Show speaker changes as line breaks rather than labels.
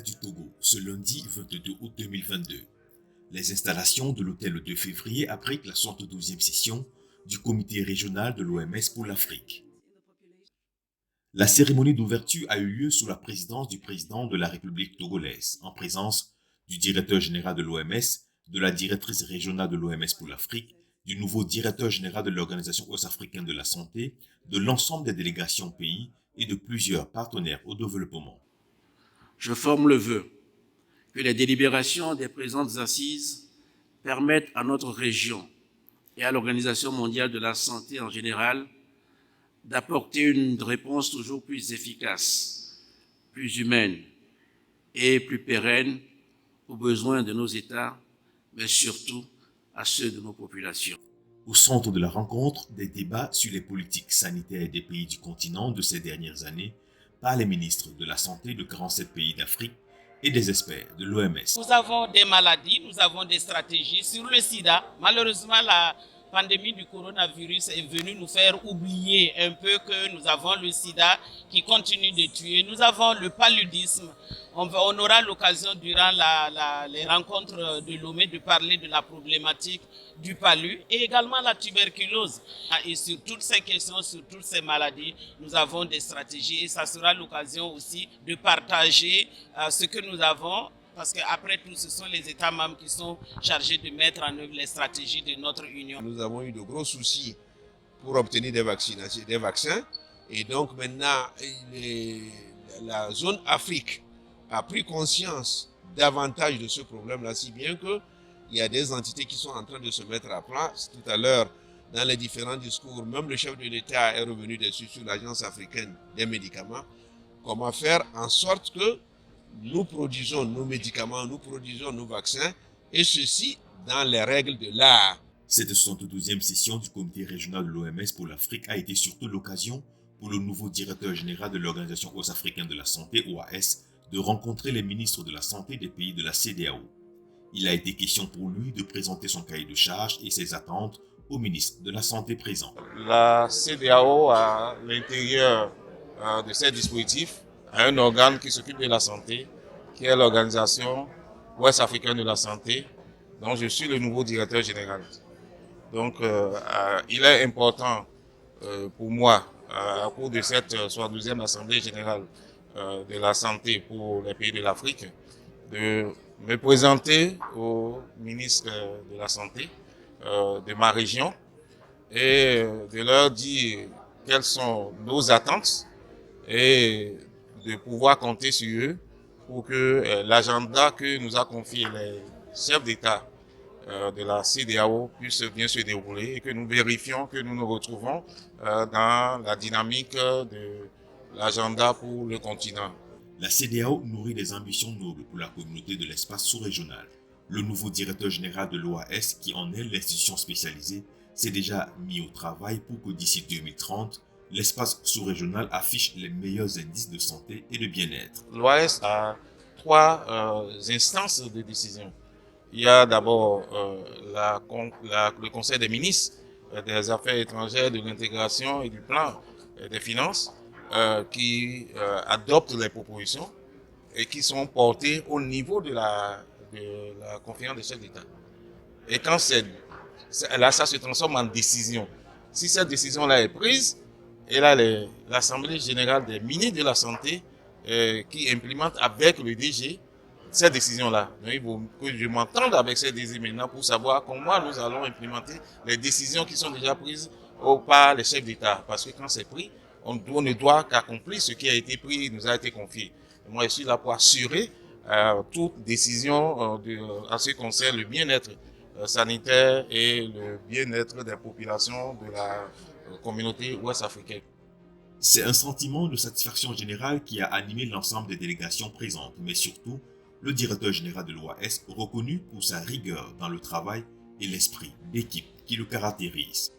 du Togo, ce lundi 22 août 2022. Les installations de l'hôtel 2 février abritent la 72e session du comité régional de l'OMS pour l'Afrique. La cérémonie d'ouverture a eu lieu sous la présidence du président de la République togolaise, en présence du directeur général de l'OMS, de la directrice régionale de l'OMS pour l'Afrique, du nouveau directeur général de l'Organisation ouest-africaine de la santé, de l'ensemble des délégations pays et de plusieurs partenaires au développement.
Je forme le vœu que les délibérations des présentes assises permettent à notre région et à l'Organisation mondiale de la santé en général d'apporter une réponse toujours plus efficace, plus humaine et plus pérenne aux besoins de nos États, mais surtout à ceux de nos populations.
Au centre de la rencontre, des débats sur les politiques sanitaires des pays du continent de ces dernières années par les ministres de la Santé de 47 pays d'Afrique et des experts de l'OMS.
Nous avons des maladies, nous avons des stratégies. Sur le sida, malheureusement, la pandémie du coronavirus est venue nous faire oublier un peu que nous avons le sida qui continue de tuer. Nous avons le paludisme. On aura l'occasion durant les rencontres de Lomé de parler de la problématique du palu et également la tuberculose. Et sur toutes ces questions, sur toutes ces maladies, nous avons des stratégies et ça sera l'occasion aussi de partager ce que nous avons. Parce qu'après tout, ce sont les États membres qui sont chargés de mettre en œuvre les stratégies de notre Union.
Nous avons eu de gros soucis pour obtenir des vaccins. Et donc maintenant, la zone Afrique a pris conscience davantage de ce problème-là, si bien qu'il y a des entités qui sont en train de se mettre à place. Tout à l'heure, dans les différents discours, même le chef de l'État est revenu dessus sur l'Agence africaine des médicaments. Comment faire en sorte que nous produisons nos médicaments, nous produisons nos vaccins, et ceci dans les règles de l'art.
Cette 72e session du comité régional de l'OMS pour l'Afrique a été surtout l'occasion pour le nouveau directeur général de l'Organisation ouest-africaine de la santé, OAS, de rencontrer les ministres de la santé des pays de la CEDEAO. Il a été question pour lui de présenter son cahier de charges et ses attentes au ministre de la Santé présent.
La CEDEAO, à l'intérieur de ces dispositifs, a un organe qui s'occupe de la santé, qui est l'Organisation ouest-africaine de la santé, dont je suis le nouveau directeur général. Donc, il est important pour moi, à cours de cette 72e Assemblée générale de la santé pour les pays de l'Afrique, de me présenter au ministre de la Santé de ma région et de leur dire quelles sont nos attentes et de pouvoir compter sur eux pour que l'agenda que nous a confié les chefs d'État de la CEDEAO puisse bien se dérouler et que nous vérifions que nous nous retrouvons dans la dynamique de l'agenda pour le continent.
La CEDEAO nourrit des ambitions nobles pour la communauté de l'espace sous-régional. Le nouveau directeur général de l'OAS, qui en est l'institution spécialisée, s'est déjà mis au travail pour que d'ici 2030, l'espace sous-régional affiche les meilleurs indices de santé et de bien-être.
L'OAS a trois instances de décision. Il y a d'abord le Conseil des ministres des Affaires étrangères, de l'intégration et du plan des finances qui adoptent les propositions et qui sont portées au niveau de la conférence des chefs d'État. Et quand là, ça se transforme en décision. Si cette décision-là est prise, et là, l'Assemblée générale des ministres de la Santé qui implémente avec le DG cette décision-là. Donc, il faut que je m'entende avec ces DG maintenant pour savoir comment nous allons implémenter les décisions qui sont déjà prises par les chefs d'État. Parce que quand c'est pris, on ne doit qu'accomplir ce qui a été pris et nous a été confié. Et moi, je suis là pour assurer toute décision en ce qui concerne le bien-être sanitaire et le bien-être des populations de la communauté ouest-africaine.
C'est un sentiment de satisfaction générale qui a animé l'ensemble des délégations présentes, mais surtout le directeur général de l'OAS, reconnu pour sa rigueur dans le travail et l'esprit d'équipe qui le caractérise.